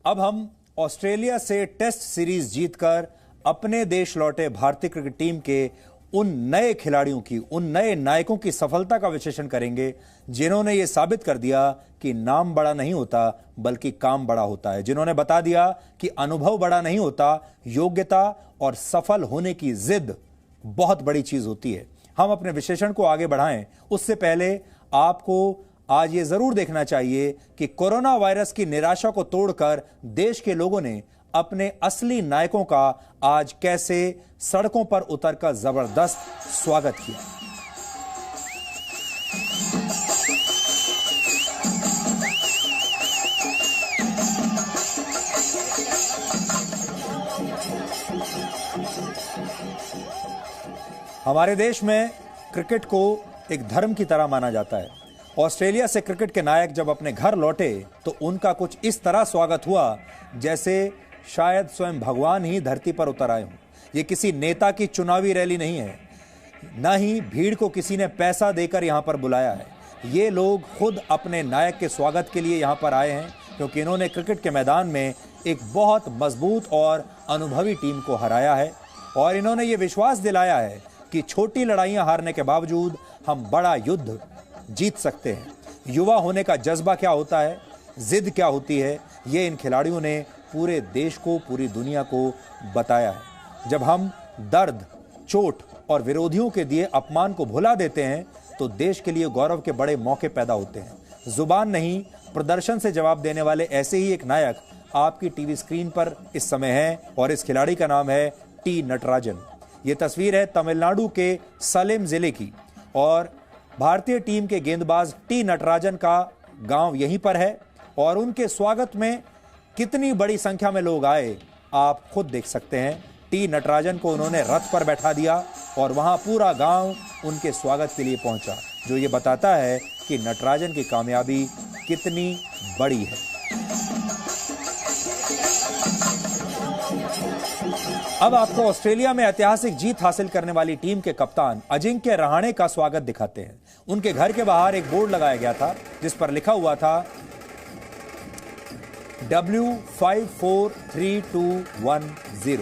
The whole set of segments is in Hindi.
अब हम ऑस्ट्रेलिया से टेस्ट सीरीज जीतकर अपने देश लौटे भारतीय क्रिकेट टीम के उन नए खिलाड़ियों की, उन नए नायकों की सफलता का विश्लेषण करेंगे जिन्होंने यह साबित कर दिया कि नाम बड़ा नहीं होता बल्कि काम बड़ा होता है, जिन्होंने बता दिया कि अनुभव बड़ा नहीं होता, योग्यता और सफल होने की जिद बहुत बड़ी चीज होती है। हम अपने विश्लेषण को आगे बढ़ाएं उससे पहले आपको आज ये जरूर देखना चाहिए कि कोरोना वायरस की निराशा को तोड़कर देश के लोगों ने अपने असली नायकों का आज कैसे सड़कों पर उतरकर जबरदस्त स्वागत किया। हमारे देश में क्रिकेट को एक धर्म की तरह माना जाता है। ऑस्ट्रेलिया से क्रिकेट के नायक जब अपने घर लौटे तो उनका कुछ इस तरह स्वागत हुआ जैसे शायद स्वयं भगवान ही धरती पर उतर आए हों। ये किसी नेता की चुनावी रैली नहीं है, न ही भीड़ को किसी ने पैसा देकर यहां पर बुलाया है। ये लोग खुद अपने नायक के स्वागत के लिए यहां पर आए हैं क्योंकि इन्होंने क्रिकेट के मैदान में एक बहुत मजबूत और अनुभवी टीम को हराया है और इन्होंने ये विश्वास दिलाया है कि छोटी लड़ाइयां हारने के बावजूद हम बड़ा युद्ध जीत सकते हैं। युवा होने का जज्बा क्या होता है, जिद क्या होती है, ये इन खिलाड़ियों ने पूरे देश को, पूरी दुनिया को बताया है। जब हम दर्द, चोट और विरोधियों के दिए अपमान को भुला देते हैं तो देश के लिए गौरव के बड़े मौके पैदा होते हैं। जुबान नहीं, प्रदर्शन से जवाब देने वाले ऐसे ही एक नायक आपकी टीवी स्क्रीन पर इस समय है और इस खिलाड़ी का नाम है टी नटराजन। ये तस्वीर है तमिलनाडु के सलेम जिले की और भारतीय टीम के गेंदबाज टी नटराजन का गांव यहीं पर है और उनके स्वागत में कितनी बड़ी संख्या में लोग आए आप खुद देख सकते हैं। टी नटराजन को उन्होंने रथ पर बैठा दिया और वहां पूरा गांव उनके स्वागत के लिए पहुंचा, जो ये बताता है कि नटराजन की कामयाबी कितनी बड़ी है। अब आपको ऑस्ट्रेलिया में ऐतिहासिक जीत हासिल करने वाली टीम के कप्तान अजिंक्य रहाणे का स्वागत दिखाते हैं। उनके घर के बाहर एक बोर्ड लगाया गया था जिस पर लिखा हुआ था W5432110।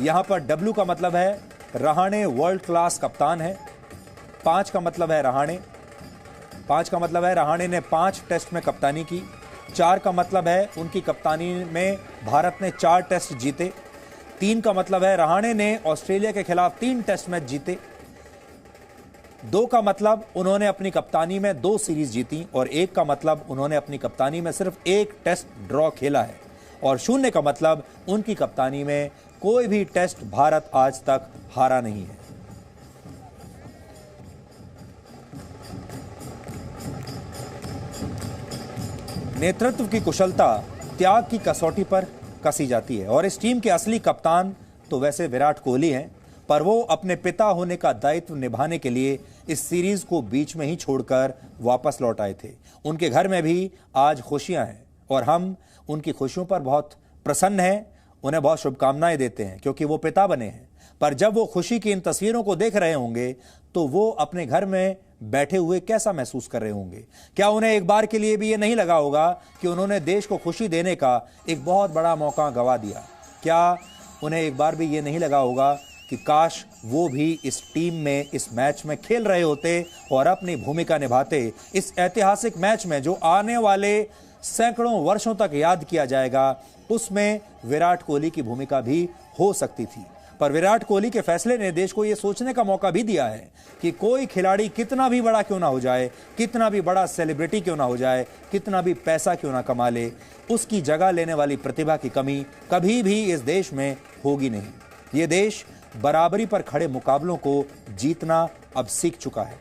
यहां पर W का मतलब है रहाणे वर्ल्ड क्लास कप्तान है, 5 का मतलब है रहाणे, 5 का मतलब है रहाणे ने 5 टेस्ट में कप्तानी की, 4 का मतलब है उनकी कप्तानी में भारत ने 4 टेस्ट जीते, 3 का मतलब है रहाणे ने ऑस्ट्रेलिया के खिलाफ 3 टेस्ट मैच जीते, 2 का मतलब उन्होंने अपनी कप्तानी में 2 सीरीज जीती और 1 का मतलब उन्होंने अपनी कप्तानी में सिर्फ 1 टेस्ट ड्रॉ खेला है और 0 का मतलब उनकी कप्तानी में कोई भी टेस्ट भारत आज तक हारा नहीं है। नेतृत्व की कुशलता त्याग की कसौटी पर कसी जाती है और इस टीम के असली कप्तान तो वैसे विराट कोहली हैं, पर वो अपने पिता होने का दायित्व निभाने के लिए इस सीरीज को बीच में ही छोड़कर वापस लौट आए थे। उनके घर में भी आज खुशियां हैं और हम उनकी खुशियों पर बहुत प्रसन्न हैं, उन्हें बहुत शुभकामनाएं देते हैं क्योंकि वो पिता बने हैं। पर जब वो खुशी की इन तस्वीरों को देख रहे होंगे तो वो अपने घर में बैठे हुए कैसा महसूस कर रहे होंगे? क्या उन्हें एक बार के लिए भी ये नहीं लगा होगा कि उन्होंने देश को खुशी देने का एक बहुत बड़ा मौका गंवा दिया? क्या उन्हें एक बार भी ये नहीं लगा होगा कि काश वो भी इस टीम में, इस मैच में खेल रहे होते और अपनी भूमिका निभाते इस ऐतिहासिक मैच में जो आने वाले सैकड़ों वर्षों तक याद किया जाएगा, उसमें विराट कोहली की भूमिका भी हो सकती थी। पर विराट कोहली के फैसले ने देश को यह सोचने का मौका भी दिया है कि कोई खिलाड़ी कितना भी बड़ा क्यों ना हो जाए, कितना भी बड़ा सेलिब्रिटी क्यों ना हो जाए, कितना भी पैसा क्यों ना कमा ले, उसकी जगह लेने वाली प्रतिभा की कमी कभी भी इस देश में होगी नहीं। ये देश बराबरी पर खड़े मुकाबलों को जीतना अब सीख चुका है।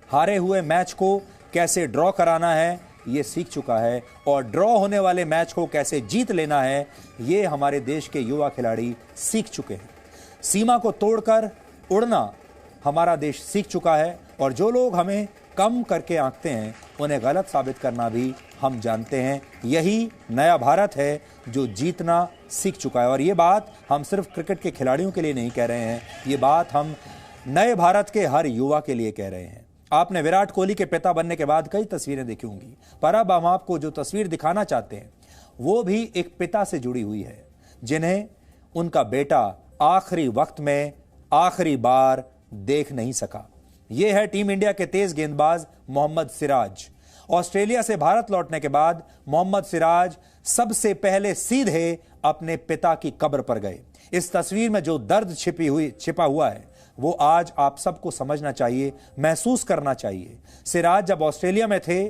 हारे हुए मैच को कैसे ड्रॉ कराना है ये सीख चुका है और ड्रॉ होने वाले मैच को कैसे जीत लेना है ये हमारे देश के युवा खिलाड़ी सीख चुके हैं। सीमा को तोड़कर उड़ना हमारा देश सीख चुका है और जो लोग हमें कम करके आंकते हैं उन्हें गलत साबित करना भी हम जानते हैं। यही नया भारत है जो जीतना सीख चुका है और ये बात हम सिर्फ क्रिकेट के खिलाड़ियों के लिए नहीं कह रहे हैं, ये बात हम नए भारत के हर युवा के लिए कह रहे हैं। आपने विराट कोहली के पिता बनने के बाद कई तस्वीरें देखी होंगी, पर अब हम आपको जो तस्वीर दिखाना चाहते हैं वो भी एक पिता से जुड़ी हुई है, जिन्हें उनका बेटा आखिरी वक्त में आखिरी बार देख नहीं सका। यह है टीम इंडिया के तेज गेंदबाज मोहम्मद सिराज। ऑस्ट्रेलिया से भारत लौटने के बाद मोहम्मद सिराज सबसे पहले सीधे अपने पिता की कब्र पर गए। इस तस्वीर में जो दर्द छिपा हुआ है वो आज आप सबको समझना चाहिए, महसूस करना चाहिए। सिराज जब ऑस्ट्रेलिया में थे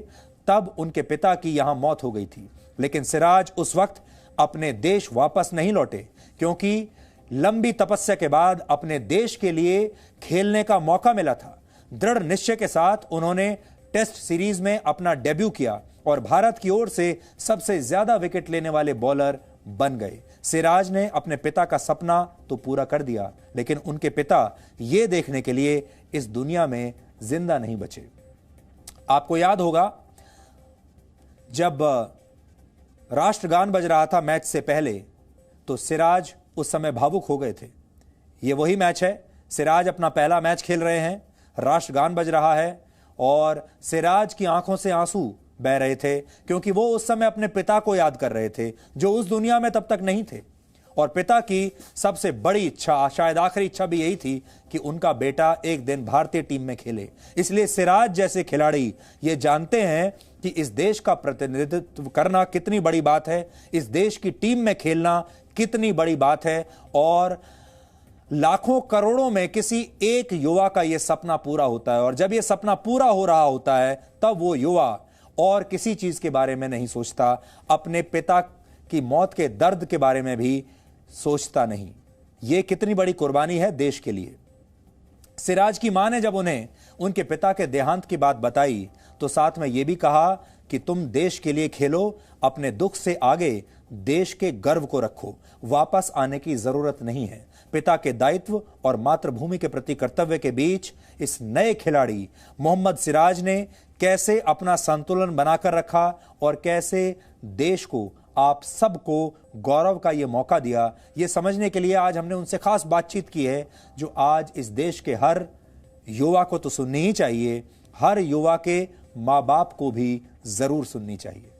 तब उनके पिता की यहां मौत हो गई थी, लेकिन सिराज उस वक्त अपने देश वापस नहीं लौटे, क्योंकि लंबी तपस्या के बाद अपने देश के लिए खेलने का मौका मिला था। दृढ़ निश्चय के साथ उन्होंने टेस्ट सीरीज में अपना डेब्यू किया और भारत की ओर से सबसे ज्यादा विकेट लेने वाले बॉलर बन गए। सिराज ने अपने पिता का सपना तो पूरा कर दिया, लेकिन उनके पिता यह देखने के लिए इस दुनिया में जिंदा नहीं बचे। आपको याद होगा जब राष्ट्रगान बज रहा था मैच से पहले, तो सिराज उस समय भावुक हो गए थे। यह वही मैच है, सिराज अपना पहला मैच खेल रहे हैं, राष्ट्रगान बज रहा है और सिराज की आंखों से आंसू बह रहे थे, क्योंकि वो उस समय अपने पिता को याद कर रहे थे जो उस दुनिया में तब तक नहीं थे। और पिता की सबसे बड़ी इच्छा, शायद आखिरी इच्छा भी यही थी कि उनका बेटा एक दिन भारतीय टीम में खेले। इसलिए सिराज जैसे खिलाड़ी ये जानते हैं कि इस देश का प्रतिनिधित्व करना कितनी बड़ी बात है, इस देश की टीम में खेलना कितनी बड़ी बात है, और लाखों करोड़ों में किसी एक युवा का यह सपना पूरा होता है। और जब यह सपना पूरा हो रहा होता है तब वो युवा और किसी चीज के बारे में नहीं सोचता, अपने पिता की मौत के दर्द के बारे में भी सोचता नहीं। यह कितनी बड़ी कुर्बानी है देश के लिए। सिराज की मां ने जब उन्हें उनके पिता के देहांत की बात बताई तो साथ में यह भी कहा कि तुम देश के लिए खेलो, अपने दुख से आगे देश के गर्व को रखो, वापस आने की जरूरत नहीं है। पिता के दायित्व और मातृभूमि के प्रति कर्तव्य के बीच इस नए खिलाड़ी मोहम्मद सिराज ने कैसे अपना संतुलन बनाकर रखा और कैसे देश को, आप सबको गौरव का यह मौका दिया, यह समझने के लिए आज हमने उनसे खास बातचीत की है, जो आज इस देश के हर युवा को तो सुननी ही चाहिए, हर युवा के माँ बाप को भी जरूर सुननी चाहिए।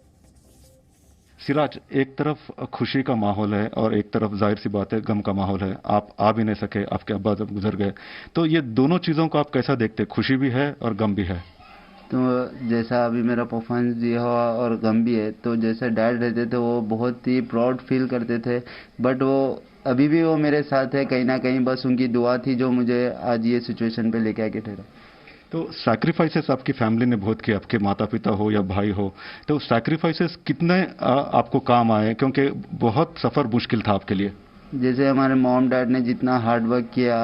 सिराज, एक तरफ खुशी का माहौल है और एक तरफ जाहिर सी बात है गम का माहौल है। आप आ भी नहीं सके, आपके अब्बा जब गुजर गए, तो ये दोनों चीजों को आप कैसा देखते? खुशी भी है और गम भी है। तो जैसा अभी मेरा परफॉर्मेंस दिया हुआ और गम भी है, तो जैसे डैड रहते थे वो बहुत ही प्राउड फील करते थे, बट वो अभी भी वो मेरे साथ है कहीं ना कहीं। बस उनकी दुआ थी जो मुझे आज ये सिचुएशन पे लेके आके ठहरा। तो सैक्रिफाइसेस आपकी फैमिली ने बहुत किए, आपके माता पिता हो या भाई हो, तो सैक्रिफाइसेस कितने आपको काम आए? क्योंकि बहुत सफर मुश्किल था आपके लिए। जैसे हमारे मॉम डैड ने जितना हार्ड वर्क किया,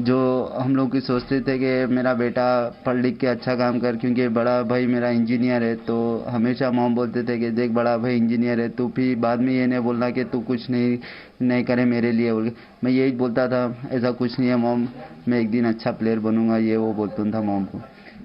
जो हम लोग की सोचते थे कि मेरा बेटा पढ़ लिख के अच्छा काम कर, क्योंकि बड़ा भाई मेरा इंजीनियर है, तो हमेशा मॉम बोलते थे कि देख बड़ा भाई इंजीनियर है, तो फिर बाद में ये नहीं बोलना कि तू कुछ नहीं करे मेरे लिए। मैं यही बोलता था ऐसा कुछ नहीं है मॉम, मैं एक दिन अच्छा प्लेयर बनूंगा, ये वो बोलता था मॉम को।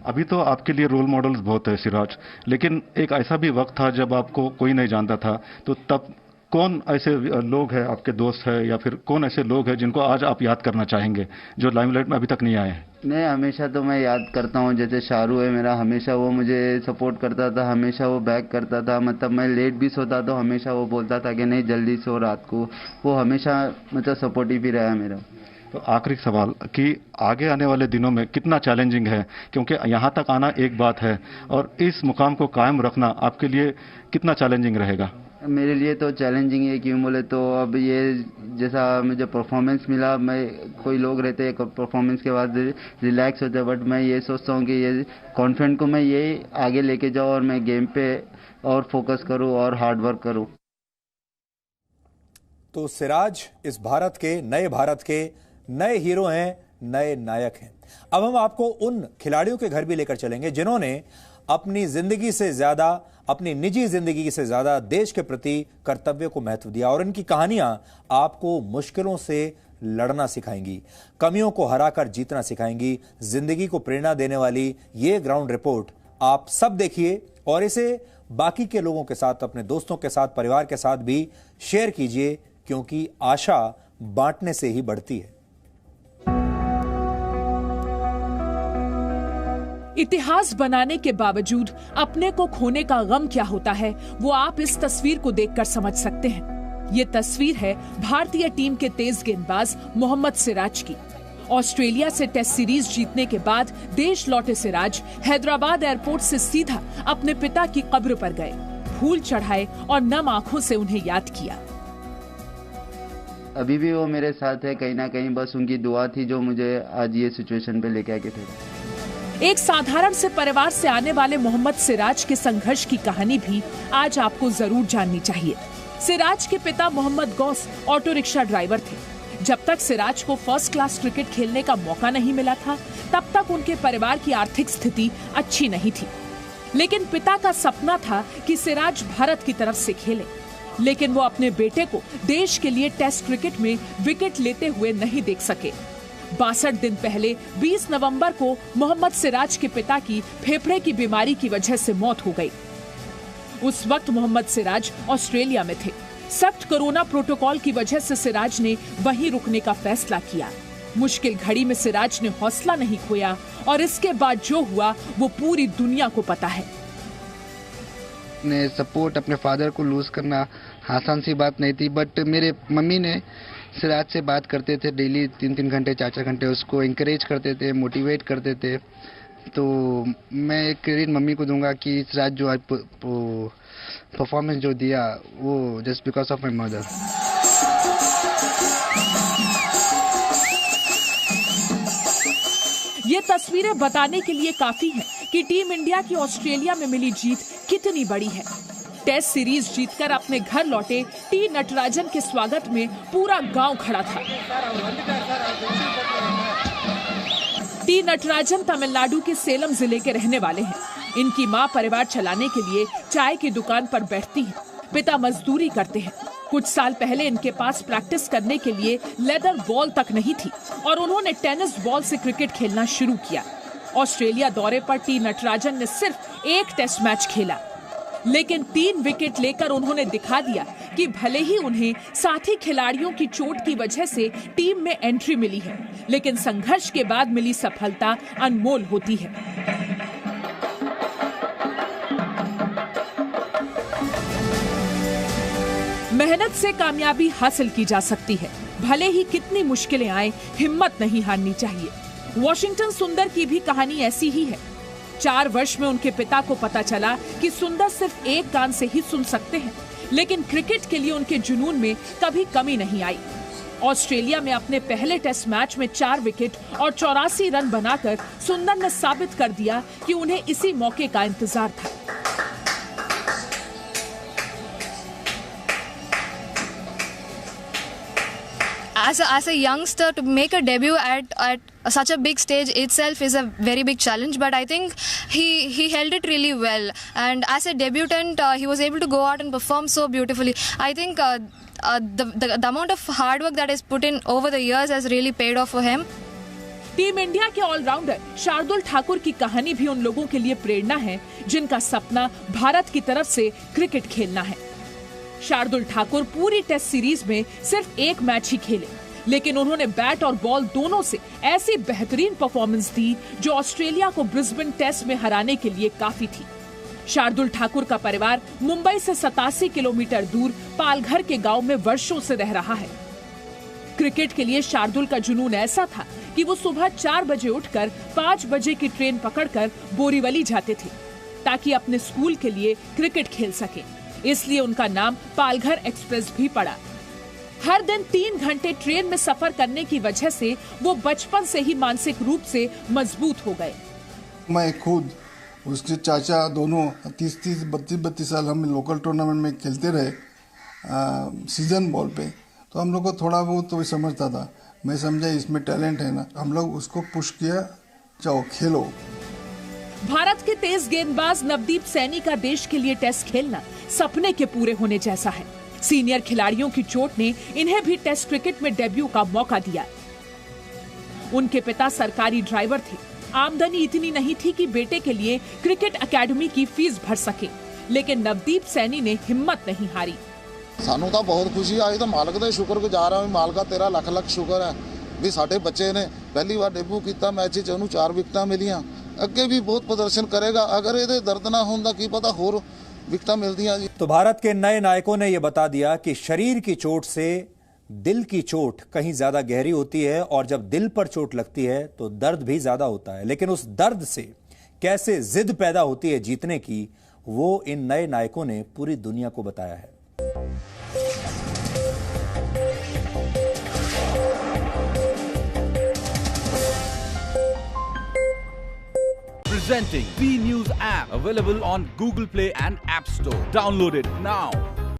अभी तो आपके लिए रोल मॉडल्स बहुत है सिराज, लेकिन एक ऐसा भी वक्त था जब आपको कोई नहीं जानता था, तो तब कौन ऐसे लोग हैं, आपके दोस्त हैं या फिर कौन ऐसे लोग हैं जिनको आज आप याद करना चाहेंगे जो लाइमलाइट में अभी तक नहीं आए हैं? नहीं, हमेशा तो मैं याद करता हूँ, जैसे शाहरुख है मेरा, हमेशा वो मुझे सपोर्ट करता था, हमेशा वो बैक करता था। मतलब मैं लेट भी सोता तो हमेशा वो बोलता था कि नहीं जल्दी सो रात को। वो हमेशा मतलब सपोर्टिव ही रहा मेरा। तो आखिरी सवाल कि आगे आने वाले दिनों में कितना चैलेंजिंग है, क्योंकि यहाँ तक आना एक बात है और इस मुकाम को कायम रखना आपके लिए कितना चैलेंजिंग रहेगा? मेरे लिए तो चैलेंजिंग है, क्यों बोले तो अब ये जैसा मुझे परफॉर्मेंस मिला, मैं कोई लोग रहते हैं परफॉर्मेंस के बाद रिलैक्स होते हैं, बट मैं ये सोचता हूँ कि ये कॉन्फिडेंट को मैं ये आगे लेके जाऊँ और मैं गेम पे और फोकस करूँ और हार्ड वर्क करूँ। तो सिराज इस भारत के नए हीरो हैं, नए नायक हैं। अब हम आपको उन खिलाड़ियों के घर भी लेकर चलेंगे जिन्होंने अपनी जिंदगी से ज्यादा, अपनी निजी जिंदगी से ज्यादा देश के प्रति कर्तव्य को महत्व दिया, और इनकी कहानियां आपको मुश्किलों से लड़ना सिखाएंगी, कमियों को हराकर जीतना सिखाएंगी। जिंदगी को प्रेरणा देने वाली ये ग्राउंड रिपोर्ट आप सब देखिए और इसे बाकी के लोगों के साथ, अपने दोस्तों के साथ, परिवार के साथ भी शेयर कीजिए, क्योंकि आशा बांटने से ही बढ़ती है। इतिहास बनाने के बावजूद अपने को खोने का गम क्या होता है, वो आप इस तस्वीर को देखकर समझ सकते हैं। ये तस्वीर है भारतीय टीम के तेज गेंदबाज मोहम्मद सिराज की। ऑस्ट्रेलिया से टेस्ट सीरीज जीतने के बाद देश लौटे सिराज हैदराबाद एयरपोर्ट से सीधा अपने पिता की कब्र पर गए, फूल चढ़ाए और नम आंखों से उन्हें याद किया। अभी भी वो मेरे साथ है कहीं ना कहीं, बस उनकी दुआ थी जो मुझे आज ये सिचुएशन पे लेके आके थे। एक साधारण से परिवार से आने वाले मोहम्मद सिराज के संघर्ष की कहानी भी आज आपको जरूर जाननी चाहिए। सिराज के पिता Mohammed Ghaus auto rickshaw driver थे। जब तक सिराज को फर्स्ट क्लास क्रिकेट खेलने का मौका नहीं मिला था, तब तक उनके परिवार की आर्थिक स्थिति अच्छी नहीं थी। लेकिन पिता का सपना था कि सिराज भारत की तरफ से खेले, लेकिन वो अपने बेटे को देश के लिए टेस्ट क्रिकेट में विकेट लेते हुए नहीं देख सके। 62 दिन पहले 20 नवंबर को मोहम्मद सिराज के पिता की फेफड़े की बीमारी की वजह से मौत हो गई। उस वक्त मोहम्मद सिराज ऑस्ट्रेलिया में थे। सख्त कोरोना प्रोटोकॉल की वजह से सिराज ने वहीं रुकने का फैसला किया। मुश्किल घड़ी में सिराज ने हौसला नहीं खोया और इसके बाद जो हुआ वो पूरी दुनिया को पता है। अपने सपोर्ट, अपने फादर को लूज करना आसान सी बात नहीं थी, बट मेरे मम्मी ने सिराज से बात करते थे डेली 3-3 घंटे 4-4 घंटे, उसको इंकरेज करते थे, मोटिवेट करते थे। तो मैं एक क्रेडिट मम्मी को दूंगा कि सिराज जो आज परफॉर्मेंस जो दिया वो just because of my mother. ये तस्वीरें बताने के लिए काफी हैं कि टीम इंडिया की ऑस्ट्रेलिया में मिली जीत कितनी बड़ी है। टेस्ट सीरीज जीतकर अपने घर लौटे टी नटराजन के स्वागत में पूरा गांव खड़ा था। टी नटराजन तमिलनाडु के सेलम जिले के रहने वाले हैं। इनकी मां परिवार चलाने के लिए चाय की दुकान पर बैठती है, पिता मजदूरी करते हैं। कुछ साल पहले इनके पास प्रैक्टिस करने के लिए लेदर बॉल तक नहीं थी और उन्होंने टेनिस बॉल से क्रिकेट खेलना शुरू किया। ऑस्ट्रेलिया दौरे पर टी नटराजन ने सिर्फ एक टेस्ट मैच खेला, लेकिन 3 विकेट लेकर उन्होंने दिखा दिया कि भले ही उन्हें साथी खिलाड़ियों की चोट की वजह से टीम में एंट्री मिली है, लेकिन संघर्ष के बाद मिली सफलता अनमोल होती है। मेहनत से कामयाबी हासिल की जा सकती है, भले ही कितनी मुश्किलें आए, हिम्मत नहीं हारनी चाहिए। वॉशिंगटन सुंदर की भी कहानी ऐसी ही है। 4 वर्ष में उनके पिता को पता चला कि सुंदर सिर्फ एक कान से ही सुन सकते हैं, लेकिन क्रिकेट के लिए उनके जुनून में कभी कमी नहीं आई। ऑस्ट्रेलिया में अपने पहले टेस्ट मैच में 4 विकेट और 84 रन बनाकर सुंदर ने साबित कर दिया कि उन्हें इसी मौके का इंतजार था। As a youngster, to make a debut at such a big stage itself is a very big challenge, but I think he held it really well, and as a debutant he was able to go out and perform so beautifully. I think the amount of hard work that is put in over the years has really paid off for him. Team India के ऑलराउंडर शार्दुल ठाकुर की कहानी भी उन लोगों के लिए प्रेरणा है जिनका सपना भारत की तरफ से क्रिकेट खेलना है। शार्दुल ठाकुर पूरी टेस्ट सीरीज में सिर्फ एक मैच ही खेले, लेकिन उन्होंने बैट और बॉल दोनों से ऐसी बेहतरीन परफॉर्मेंस दी जो ऑस्ट्रेलिया को ब्रिस्बेन टेस्ट में हराने के लिए काफी थी। शार्दुल ठाकुर का परिवार मुंबई से 87 किलोमीटर दूर पालघर के गांव में वर्षों से रह रहा है। क्रिकेट के लिए शार्दुल का जुनून ऐसा था कि वो सुबह 4 बजे उठकर 5 बजे की ट्रेन पकड़कर बोरीवली जाते थे ताकि अपने स्कूल के लिए क्रिकेट खेल सके। इसलिए उनका नाम पालघर एक्सप्रेस भी पड़ा। हर दिन 3 घंटे ट्रेन में सफर करने की वजह से वो बचपन से ही मानसिक रूप से मजबूत हो गए। मैं खुद उसके चाचा दोनों 30-30, 32-32 साल हम लोकल टूर्नामेंट में खेलते रहे सीजन बॉल पे, तो हम लोग को थोड़ा बहुत तो समझता था। मैं समझा इसमें टैलेंट है ना, हम लोग उसको पुश किया, जाओ खेलो। भारत के तेज गेंदबाज नवदीप सैनी का देश के लिए टेस्ट खेलना सपने के पूरे होने जैसा है। सीनियर खिलाड़ियों की चोट ने इन्हें भी टेस्ट क्रिकेट में डेब्यू का मौका दिया। उनके पिता सरकारी ड्राइवर थे। आमदनी इतनी नहीं थी कि बेटे के लिए क्रिकेट एकेडमी की फीस भर सके, लेकिन नवदीप सैनी ने हिम्मत नहीं हारी। सानू तो बहुत खुशी आई, तो मालक का शुक्रगुजार हाँ, मालक का तेरा लख लख शुक्र है भी साडे बच्चे ने पहली बार डेब्यू किया, मैच च उन्होंने 4 विकेटां मिलियां। ਅੱਗੇ ਵੀ ਬਹੁਤ प्रदर्शन करेगा। अगर ये दर्द ना होता की पता होर विकटा मिलती जी। तो भारत के नए नायकों ने यह बता दिया कि शरीर की चोट से दिल की चोट कहीं ज्यादा गहरी होती है और जब दिल पर चोट लगती है तो दर्द भी ज्यादा होता है, लेकिन उस दर्द से कैसे जिद पैदा होती है जीतने की, वो इन नए नायकों ने पूरी दुनिया को बताया है। Presenting B News app, available on Google Play and App Store. Download it now.